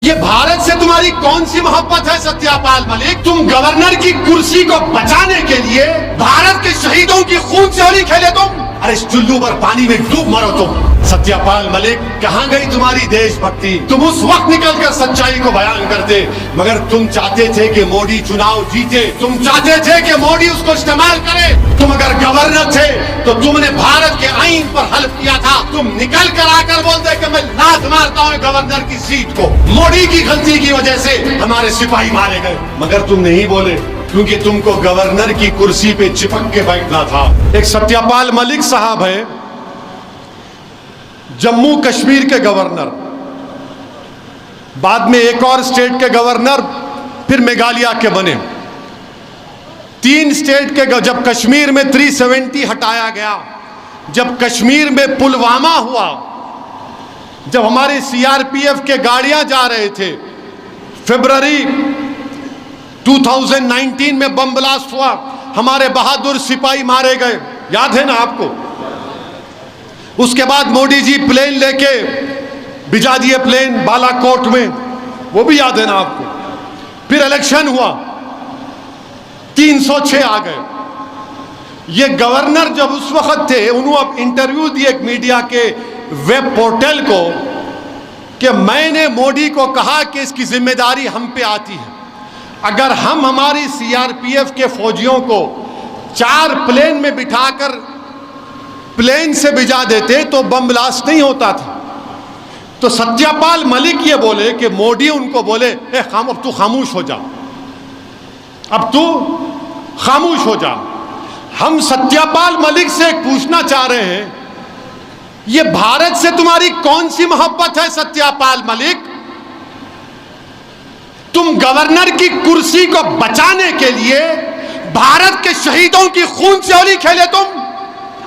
ये भारत से तुम्हारी कौन सी मोहब्बत है सत्यापाल मलिक? तुम गवर्नर की कुर्सी को बचाने के लिए भारत के शहीदों की खून से होली खेले तुम? अरे इस चुल्लू पर पानी में डूब मरो तुम। सत्यापाल मलिक, कहां गई तुम्हारी देशभक्ति? तुम उस वक्त निकलकर सच्चाई को बयान करते, मगर तुम चाहते थे कि मोदी चुनाव जीते, तुम चाहते थे कि मोदी उसको इस्तेमाल करे। तुम अगर गवर्नर थे तो तुमने भारत के आईन पर हल्फ किया था। तुम निकल कर आकर बोलते कि मैं लात मारता हूं गवर्नर की सीट को। मोदी की गलती की वजह से हमारे सिपाही मारे गए, मगर तुम नहीं बोले क्योंकि तुमको गवर्नर की कुर्सी पे चिपक के बैठना था। एक सत्यापाल मलिक साहब है, जम्मू कश्मीर के गवर्नर, बाद में एक और स्टेट के गवर्नर, फिर मेघालय के बने। 3 स्टेट के, जब कश्मीर में 370 हटाया गया, जब कश्मीर में पुलवामा हुआ, जब हमारे सीआरपीएफ के गाड़ियां जा रहे थे, फरवरी 2019 में बम ब्लास्ट हुआ, हमारे बहादुर सिपाही मारे गए, याद है ना आपको? उसके बाद मोदी जी प्लेन लेके भिजा दिए, प्लेन बालाकोट में, वो भी याद है ना आपको? फिर इलेक्शन हुआ, 306 आ गए। ये गवर्नर जब उस वक्त थे, उन्होंने इंटरव्यू दिए एक मीडिया के वेब पोर्टल को कि मैंने मोदी को कहा कि इसकी जिम्मेदारी हम पे आती है। अगर हम हमारी सीआरपीएफ के फौजियों को 4 प्लेन में बिठाकर प्लेन से भिजा देते तो बम ब्लास्ट नहीं होता था। तो सत्यापाल मलिक ये बोले कि मोदी उनको बोले, अब तू खामोश हो जा, अब तू खामोश हो जा। हम सत्यापाल मलिक से पूछना चाह रहे हैं, ये भारत से तुम्हारी कौन सी मोहब्बत है सत्यापाल मलिक? तुम गवर्नर की कुर्सी को बचाने के लिए भारत के शहीदों की खून से होली खेले तुम?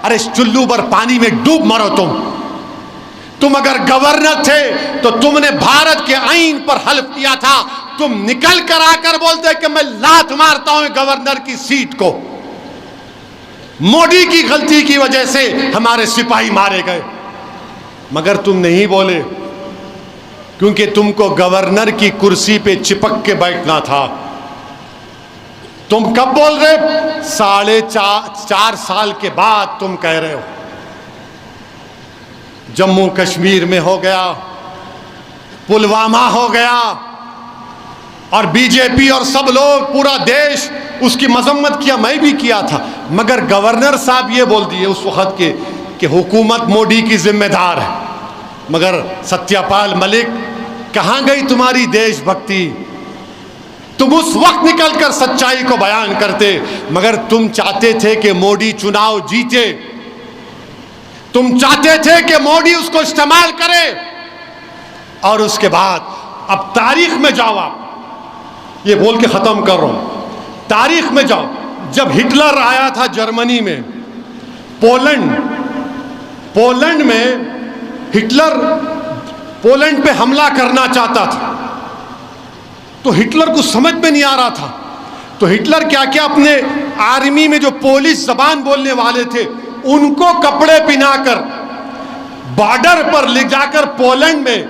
अरे इस चुल्लू पर पानी में डूब मरो तुम। तुम अगर गवर्नर थे तो तुमने भारत के आईन पर हल्फ किया था। तुम निकल कर आकर बोलते कि मैं लात मारता हूं गवर्नर की सीट को। मोदी की गलती की वजह से हमारे सिपाही मारे गए, मगर तुम नहीं बोले क्योंकि तुमको गवर्नर की कुर्सी पे चिपक के बैठना था। तुम कब बोल रहे? 4.5 साल के बाद तुम कह रहे हो। जम्मू कश्मीर में हो गया, पुलवामा हो गया, और बीजेपी और सब लोग, पूरा देश उसकी मजम्मत किया, मैं भी किया था, मगर गवर्नर साहब ये बोल दिए उस वक्त के कि हुकूमत मोदी की जिम्मेदार है। मगर सत्यापाल मलिक, कहां गई तुम्हारी देशभक्ति? तुम उस वक्त निकलकर सच्चाई को बयान करते, मगर तुम चाहते थे कि मोदी चुनाव जीते, तुम चाहते थे कि मोदी उसको इस्तेमाल करे। और उसके बाद अब तारीख में जाओ, आप ये बोल के खत्म कर रहा हूं, तारीख में जाओ। जब हिटलर आया था जर्मनी में, पोलैंड में हिटलर पोलैंड पे हमला करना चाहता था, तो हिटलर को समझ में नहीं आ रहा था। तो हिटलर क्या क्या अपने आर्मी में जो पोलिश जबान बोलने वाले थे उनको कपड़े पहनाकर बॉर्डर पर ले जाकर पोलैंड में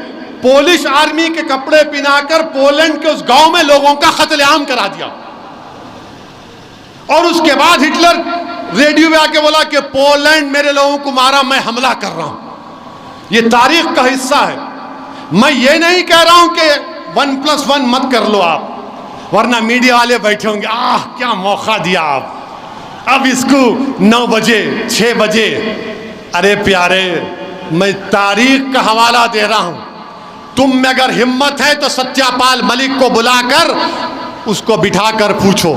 पोलिश आर्मी के कपड़े पहनाकर पोलैंड के उस गांव में लोगों का कत्लेआम करा दिया। और उसके बाद हिटलर रेडियो में आके बोला कि पोलैंड मेरे लोगों को मारा, मैं हमला कर रहा हूं। ये तारीख का हिस्सा है। मैं ये नहीं कह रहा हूं कि 1+1 मत कर लो आप, वरना मीडिया वाले बैठे होंगे, क्या मौका दिया आप, अब इसको 9 बजे 6 बजे। अरे प्यारे, मैं तारीख का हवाला दे रहा हूं। तुम में अगर हिम्मत है तो सत्यापाल मलिक को बुलाकर उसको बिठाकर पूछो।